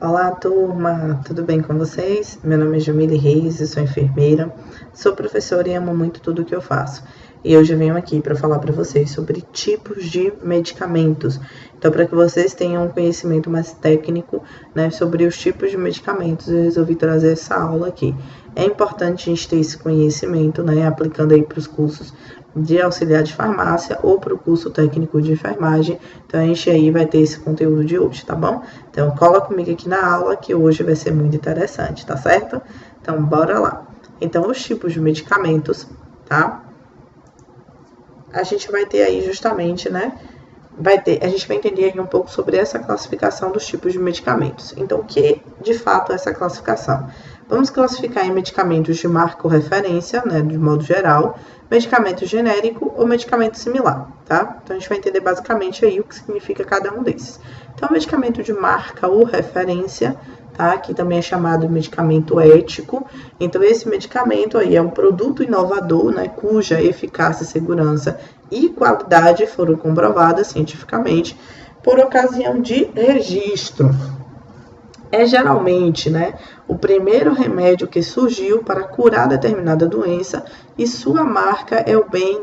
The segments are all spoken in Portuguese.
Olá, turma! Tudo bem com vocês? Meu nome é Jamile Reis, eu sou enfermeira, sou professora e amo muito tudo que eu faço. E hoje eu venho aqui para falar para vocês sobre tipos de medicamentos. Então, para que vocês tenham um conhecimento mais técnico, né, sobre os tipos de medicamentos, eu resolvi trazer essa aula aqui. É importante a gente ter esse conhecimento, né, aplicando aí para os cursos de auxiliar de farmácia ou para o curso técnico de enfermagem. Então, a gente aí vai ter esse conteúdo de hoje, tá bom? Então, cola comigo aqui na aula que hoje vai ser muito interessante, tá certo? Então, bora lá. Então, os tipos de medicamentos, tá? A gente vai ter aí justamente, né? A gente vai entender aqui um pouco sobre essa classificação dos tipos de medicamentos. Então, o que de fato é essa classificação? Vamos classificar em medicamentos de marca ou referência, né, de modo geral, medicamento genérico ou medicamento similar, tá? Então, a gente vai entender basicamente aí o que significa cada um desses. Então, medicamento de marca ou referência, tá? Que também é chamado de medicamento ético. Então, esse medicamento aí é um produto inovador, né, cuja eficácia, segurança e qualidade foram comprovadas cientificamente por ocasião de registro. É geralmente, né, o primeiro remédio que surgiu para curar determinada doença e sua marca é bem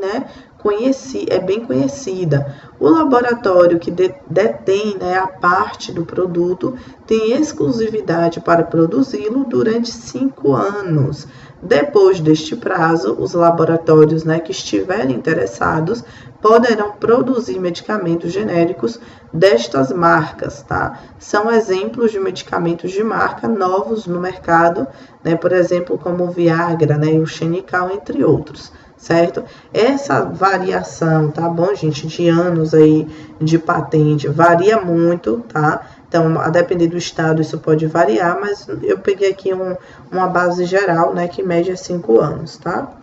conhecida. O laboratório que detém, né, a parte do produto tem exclusividade para produzi-lo durante 5 anos. Depois deste prazo, os laboratórios, né, que estiverem interessados poderão produzir medicamentos genéricos destas marcas, tá? São exemplos de medicamentos de marca novos no mercado, né? Por exemplo, como o Viagra, né, e o Xenical, entre outros, certo? Essa variação, tá bom, gente, de anos aí de patente varia muito, tá? Então, a depender do estado, isso pode variar, mas eu peguei aqui uma base geral, né, que mede 5 anos, tá?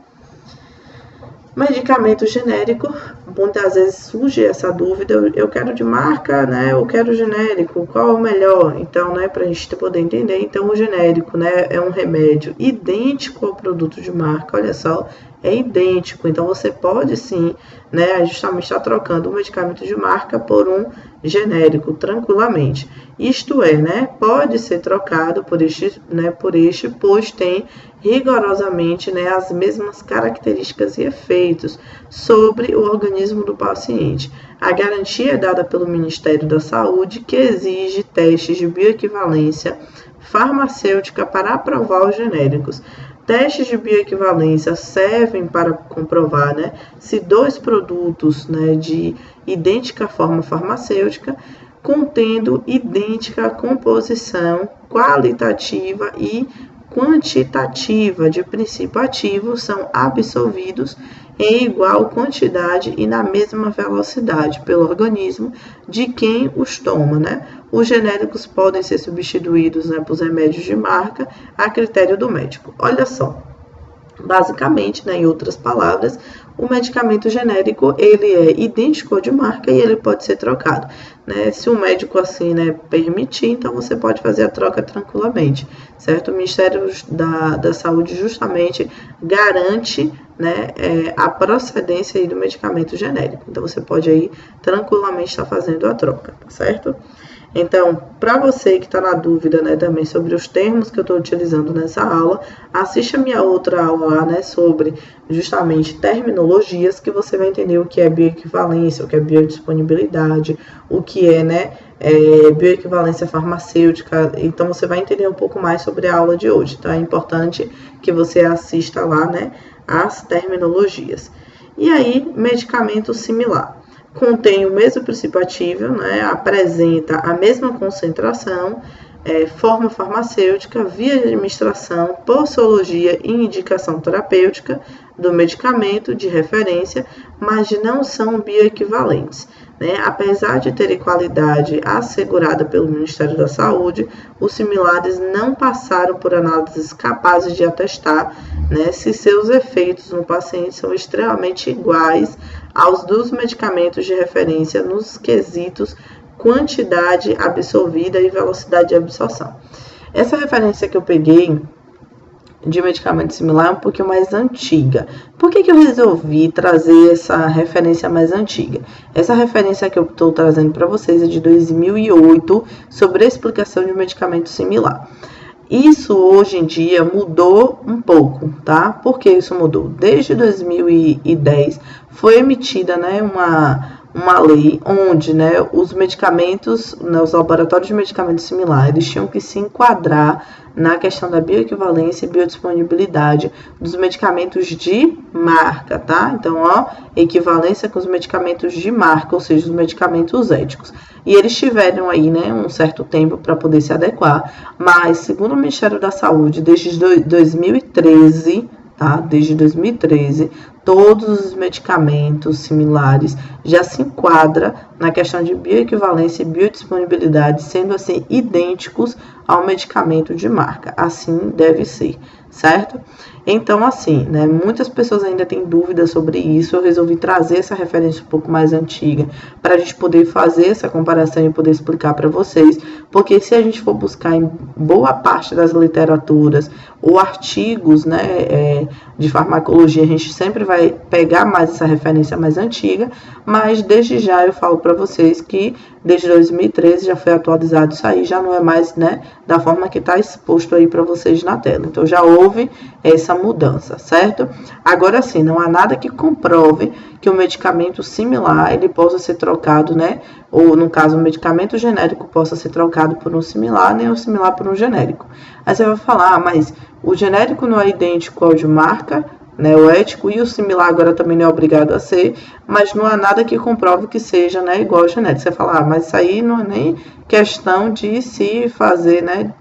Medicamento genérico, muitas vezes surge essa dúvida, eu quero de marca, né, eu quero genérico, qual é o melhor? Então, né, para a gente poder entender, então o genérico, né, é um remédio idêntico ao produto de marca, olha só, é idêntico, então você pode sim, né, justamente estar trocando um medicamento de marca por um genérico, tranquilamente. Isto é, né, pode ser trocado por este, pois tem rigorosamente, né, as mesmas características e efeitos sobre o organismo do paciente. A garantia é dada pelo Ministério da Saúde, que exige testes de bioequivalência farmacêutica para aprovar os genéricos. Testes de bioequivalência servem para comprovar, né, se dois produtos, né, de idêntica forma farmacêutica, contendo idêntica composição qualitativa e quantitativa de princípio ativo, são absorvidos em igual quantidade e na mesma velocidade pelo organismo de quem os toma, né? Os genéricos podem ser substituídos, né, por remédios de marca a critério do médico. Olha só, basicamente, né, em outras palavras, o medicamento genérico, ele é idêntico ao de marca e ele pode ser trocado, né? Se o médico assim, né, permitir, então você pode fazer a troca tranquilamente, certo? O Ministério da Saúde justamente garante, né, a procedência aí do medicamento genérico. Então, você pode aí tranquilamente estar fazendo a troca, tá certo? Então, para você que está na dúvida, né, também sobre os termos que eu estou utilizando nessa aula, assista a minha outra aula lá, né, sobre justamente terminologias, que você vai entender o que é bioequivalência, o que é biodisponibilidade, o que é, né, bioequivalência farmacêutica. Então, você vai entender um pouco mais sobre a aula de hoje. Então, é importante que você assista lá, né, as terminologias. E aí, medicamento similar. Contém o mesmo princípio ativo, né, apresenta a mesma concentração, forma farmacêutica, via de administração, posologia e indicação terapêutica do medicamento de referência, mas não são bioequivalentes, né? Apesar de terem qualidade assegurada pelo Ministério da Saúde, os similares não passaram por análises capazes de atestar, né, se seus efeitos no paciente são extremamente iguais aos dos medicamentos de referência nos quesitos quantidade absorvida e velocidade de absorção. Essa referência que eu peguei de medicamento similar é um pouquinho mais antiga. Por que eu resolvi trazer essa referência mais antiga? Essa referência que eu estou trazendo para vocês é de 2008, sobre a explicação de medicamento similar. Isso hoje em dia mudou um pouco, tá? Por que isso mudou? Desde 2010 foi emitida, né, uma lei onde, né, os medicamentos, né, os laboratórios de medicamentos similares tinham que se enquadrar na questão da bioequivalência e biodisponibilidade dos medicamentos de marca, tá? Então, ó, equivalência com os medicamentos de marca, ou seja, os medicamentos éticos. E eles tiveram aí, né, um certo tempo para poder se adequar, mas, segundo o Ministério da Saúde, desde 2013, tá? Desde 2013, todos os medicamentos similares já se enquadram na questão de bioequivalência e biodisponibilidade, sendo assim idênticos ao medicamento de marca. Assim deve ser, certo? Então, assim, né, muitas pessoas ainda têm dúvidas sobre isso. Eu resolvi trazer essa referência um pouco mais antiga para a gente poder fazer essa comparação e poder explicar para vocês, porque se a gente for buscar em boa parte das literaturas ou artigos, né, de farmacologia, a gente sempre vai pegar mais essa referência mais antiga, mas desde já eu falo para vocês que desde 2013 já foi atualizado isso aí, já não é mais, né, da forma que está exposto aí para vocês na tela. Então já houve essa mudança, certo? Agora sim, não há nada que comprove que o medicamento similar ele possa ser trocado, né, ou no caso o medicamento genérico possa ser trocado por um similar, nem o similar por um genérico. Aí você vai falar, mas o genérico não é idêntico ao de marca, né, o ético, e o similar agora também não é obrigado a ser, mas não há nada que comprove que seja, né, igual ao genérico. Você fala, mas isso aí não é nem questão de se fazer, né,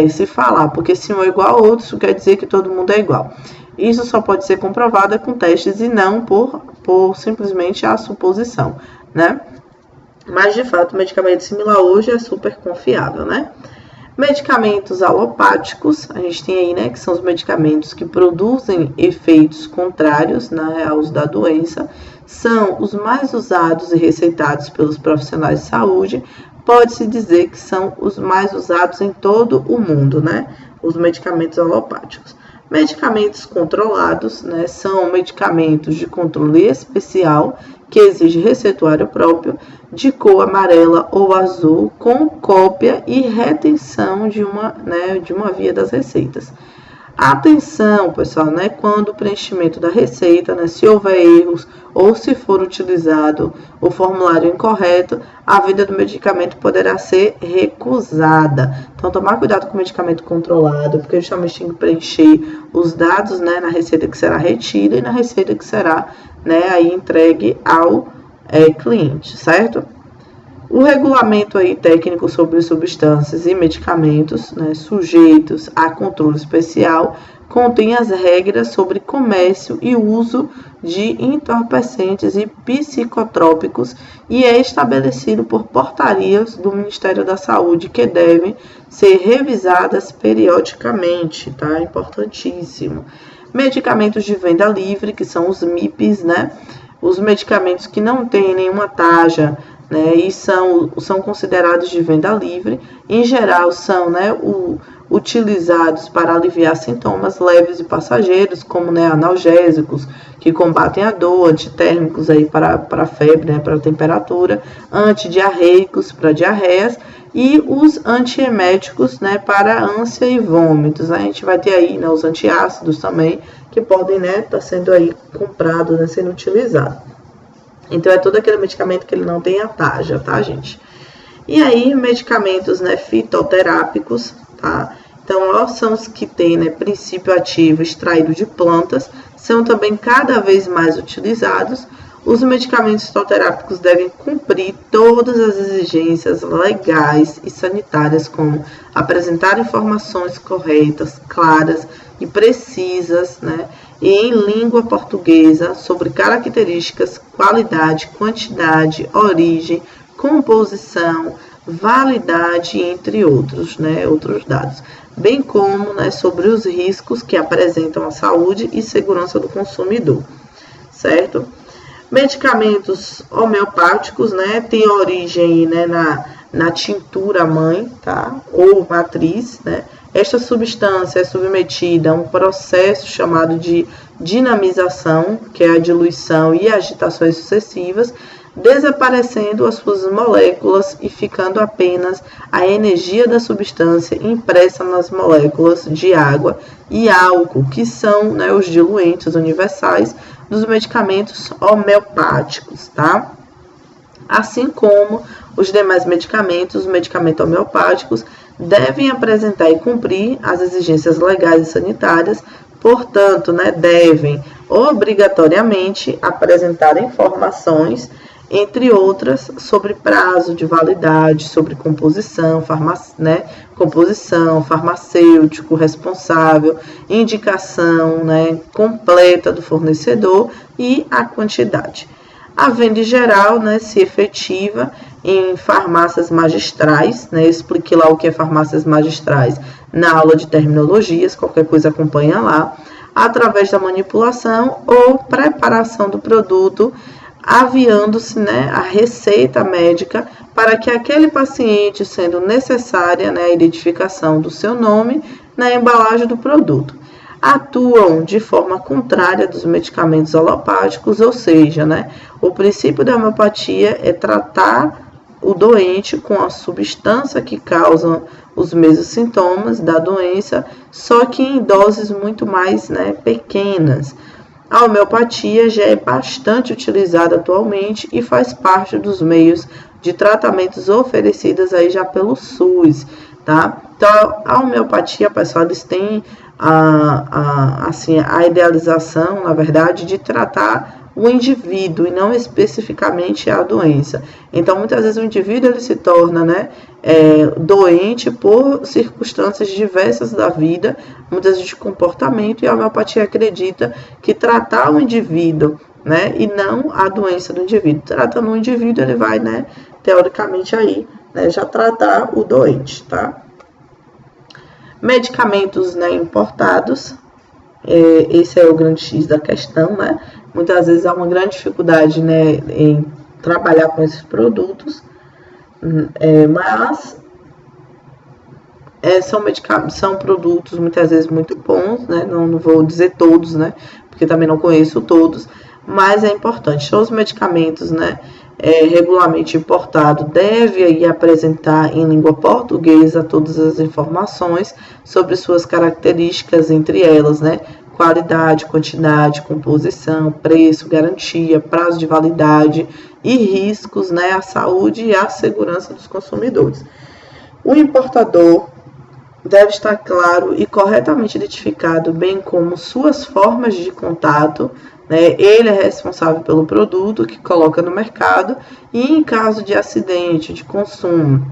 se falar, porque se um é igual ao outro, isso quer dizer que todo mundo é igual. Isso só pode ser comprovado com testes e não por simplesmente a suposição, né? Mas, de fato, o medicamento similar hoje é super confiável, né? Medicamentos alopáticos, a gente tem aí, né, que são os medicamentos que produzem efeitos contrários, né, aos da doença, são os mais usados e receitados pelos profissionais de saúde. Pode-se dizer que são os mais usados em todo o mundo, né, os medicamentos alopáticos. Medicamentos controlados, né, são medicamentos de controle especial que exige receituário próprio, de cor amarela ou azul, com cópia e retenção de uma via das receitas. Atenção, pessoal, né, quando o preenchimento da receita, né, se houver erros ou se for utilizado o formulário incorreto, a venda do medicamento poderá ser recusada. Então, tomar cuidado com o medicamento controlado, porque justamente tem que preencher os dados, né, na receita que será retida e na receita que será, né, aí entregue ao cliente, certo? O regulamento aí técnico sobre substâncias e medicamentos, né, sujeitos a controle especial, contém as regras sobre comércio e uso de entorpecentes e psicotrópicos e é estabelecido por portarias do Ministério da Saúde que devem ser revisadas periodicamente, tá? Importantíssimo. Medicamentos de venda livre, que são os MIPs, né? Os medicamentos que não têm nenhuma taxa, né, e são considerados de venda livre, em geral são, né, utilizados para aliviar sintomas leves e passageiros, como, né, analgésicos que combatem a dor, antitérmicos aí para febre, né, para temperatura, antidiarreicos para diarreias e os antieméticos, né, para ânsia e vômitos. A gente vai ter aí, né, os antiácidos também, que podem, né, estar sendo aí comprado, né, sendo utilizado. Então, é todo aquele medicamento que ele não tem a taxa, tá, gente? E aí, medicamentos, né, fitoterápicos, tá? Então, são os que têm, né, princípio ativo extraído de plantas, são também cada vez mais utilizados. Os medicamentos fitoterápicos devem cumprir todas as exigências legais e sanitárias, como apresentar informações corretas, claras e precisas, né, e em língua portuguesa sobre características, qualidade, quantidade, origem, composição, validade, entre outros, né, outros dados, bem como, né, sobre os riscos que apresentam à saúde e segurança do consumidor, certo? Medicamentos homeopáticos, né, tem origem, né, na tintura mãe, tá? Ou matriz, né? Esta substância é submetida a um processo chamado de dinamização, que é a diluição e agitações sucessivas, desaparecendo as suas moléculas e ficando apenas a energia da substância impressa nas moléculas de água e álcool, que são, né, os diluentes universais dos medicamentos homeopáticos, tá? Assim como os demais medicamentos, os medicamentos homeopáticos devem apresentar e cumprir as exigências legais e sanitárias, portanto, né, devem obrigatoriamente apresentar informações, entre outras, sobre prazo de validade, sobre composição, composição, farmacêutico responsável, indicação, né, completa do fornecedor e a quantidade. A venda em geral, né, se efetiva em farmácias magistrais, né, eu expliquei lá o que é farmácias magistrais na aula de terminologias, qualquer coisa acompanha lá, através da manipulação ou preparação do produto, aviando-se, né, a receita médica para que aquele paciente, sendo necessária, né, a identificação do seu nome na embalagem do produto. Atuam de forma contrária dos medicamentos alopáticos, ou seja, né, o princípio da homeopatia é tratar o doente com a substância que causam os mesmos sintomas da doença, só que em doses muito mais, né, pequenas. A homeopatia já é bastante utilizada atualmente e faz parte dos meios de tratamentos oferecidos aí já pelo SUS, tá? Então, a homeopatia, pessoal, eles têm a idealização, na verdade, de tratar o indivíduo e não especificamente a doença. Então, muitas vezes o indivíduo ele se torna, né, doente por circunstâncias diversas da vida, muitas vezes de comportamento, e a homeopatia acredita que tratar o indivíduo, né, e não a doença do indivíduo. Tratando o indivíduo, ele vai, né, teoricamente aí, né, já tratar o doente, tá? Medicamentos, né, importados, esse é o grande X da questão, né? Muitas vezes há uma grande dificuldade, né, em trabalhar com esses produtos, mas são produtos muitas vezes muito bons, né? Não vou dizer todos, né? Porque também não conheço todos, mas é importante. Então, os medicamentos, né, regularmente importado deve aí apresentar em língua portuguesa todas as informações sobre suas características, entre elas, né, qualidade, quantidade, composição, preço, garantia, prazo de validade e riscos, né, à saúde e à segurança dos consumidores. O importador deve estar claro e corretamente identificado, bem como suas formas de contato, né? Ele é responsável pelo produto que coloca no mercado e, em caso de acidente de consumo,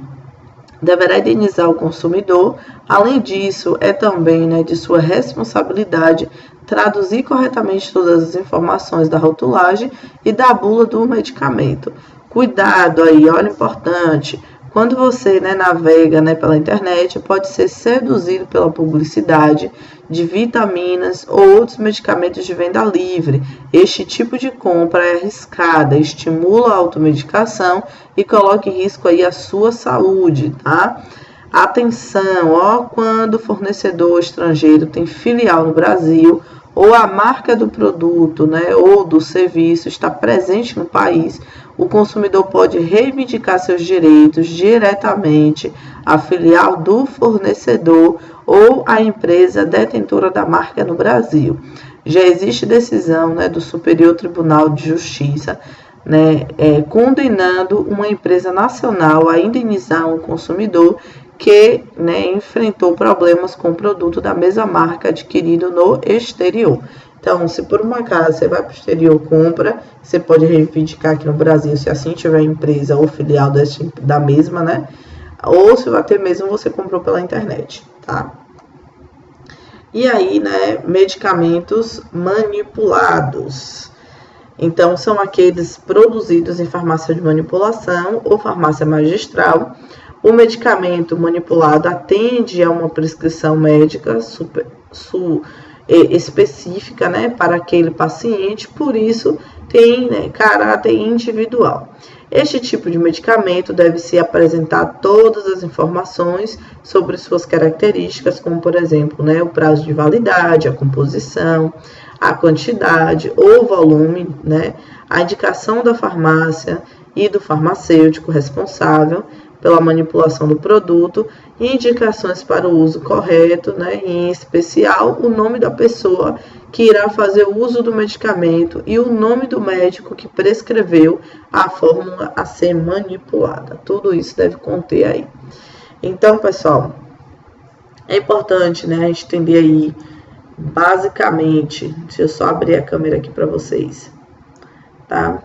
deverá indenizar o consumidor. Além disso, é também, né, de sua responsabilidade traduzir corretamente todas as informações da rotulagem e da bula do medicamento. Cuidado aí, olha, importante. Quando você, né, navega, né, pela internet, pode ser seduzido pela publicidade de vitaminas ou outros medicamentos de venda livre. Este tipo de compra é arriscada, estimula a automedicação e coloca em risco aí a sua saúde, tá? Atenção, ó, quando o fornecedor estrangeiro tem filial no Brasil ou a marca do produto, né, ou do serviço está presente no país, o consumidor pode reivindicar seus direitos diretamente à filial do fornecedor ou à empresa detentora da marca no Brasil. Já existe decisão, né, do Superior Tribunal de Justiça, né, condenando uma empresa nacional a indenizar um consumidor que, né, enfrentou problemas com o produto da mesma marca adquirido no exterior. Então, se por um acaso você vai para o exterior, compra, você pode reivindicar aqui no Brasil, se assim tiver empresa ou filial da mesma, né? Ou se até mesmo você comprou pela internet, tá? E aí, né, medicamentos manipulados. Então, são aqueles produzidos em farmácia de manipulação ou farmácia magistral. O medicamento manipulado atende a uma prescrição médica específica, né, para aquele paciente, por isso tem, né, caráter individual. Este tipo de medicamento deve se apresentar todas as informações sobre suas características, como por exemplo, né, o prazo de validade, a composição, a quantidade ou volume, né, a indicação da farmácia e do farmacêutico responsável pela manipulação do produto, indicações para o uso correto, né, e em especial o nome da pessoa que irá fazer o uso do medicamento e o nome do médico que prescreveu a fórmula a ser manipulada. Tudo isso deve conter aí. Então, pessoal, é importante, né, a gente entender aí, basicamente, deixa eu só abrir a câmera aqui para vocês, tá?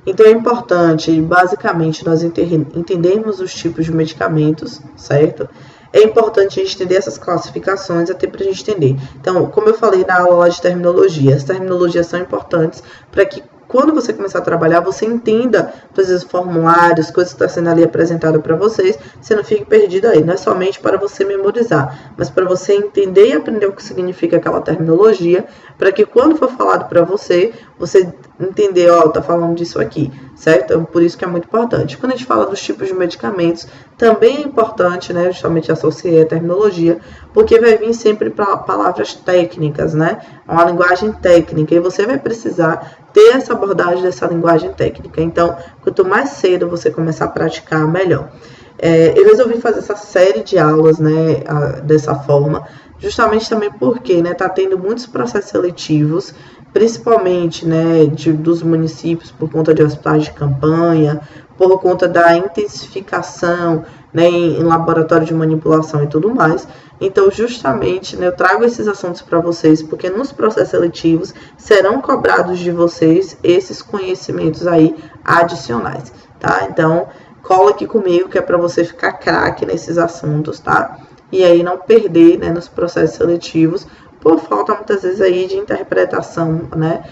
Então, é importante, basicamente, nós entendermos os tipos de medicamentos, certo? É importante a gente entender essas classificações, até para a gente entender. Então, como eu falei na aula de terminologia, as terminologias são importantes para que, quando você começar a trabalhar, você entenda, às vezes, formulários, coisas que estão sendo ali apresentadas para vocês, você não fique perdido aí. Não é somente para você memorizar, mas para você entender e aprender o que significa aquela terminologia, para que quando for falado para você, você entender, ó, tá falando disso aqui, certo? Então, por isso que é muito importante. Quando a gente fala dos tipos de medicamentos, também é importante, né, justamente associar a terminologia, porque vai vir sempre palavras técnicas, né? Uma linguagem técnica, e você vai precisar ter essa abordagem dessa linguagem técnica. Então, quanto mais cedo você começar a praticar, melhor. Eu resolvi fazer essa série de aulas, né, dessa forma, justamente também porque, né, tá tendo muitos processos seletivos, principalmente, né, dos municípios por conta de hospitais de campanha, por conta da intensificação, né, em laboratório de manipulação e tudo mais. Então, justamente, né, eu trago esses assuntos para vocês, porque nos processos seletivos serão cobrados de vocês esses conhecimentos aí adicionais, tá? Então, cola aqui comigo, que é para você ficar craque nesses assuntos, tá? E aí não perder, né, nos processos seletivos, por falta muitas vezes aí de interpretação, né,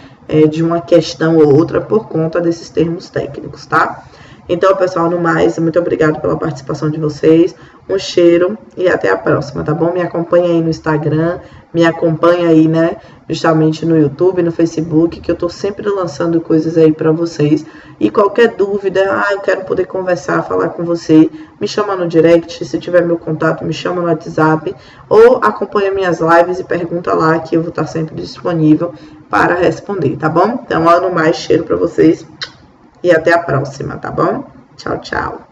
de uma questão ou outra por conta desses termos técnicos, tá? Então, pessoal, no mais, muito obrigado pela participação de vocês, um cheiro e até a próxima, tá bom? Me acompanha aí no Instagram, me acompanha aí, né, justamente no YouTube, no Facebook, que eu tô sempre lançando coisas aí pra vocês. E qualquer dúvida, eu quero poder conversar, falar com você, me chama no direct, se tiver meu contato, me chama no WhatsApp, ou acompanha minhas lives e pergunta lá, que eu vou estar sempre disponível para responder, tá bom? Então, no mais, cheiro pra vocês. E até a próxima, tá bom? Tchau, tchau.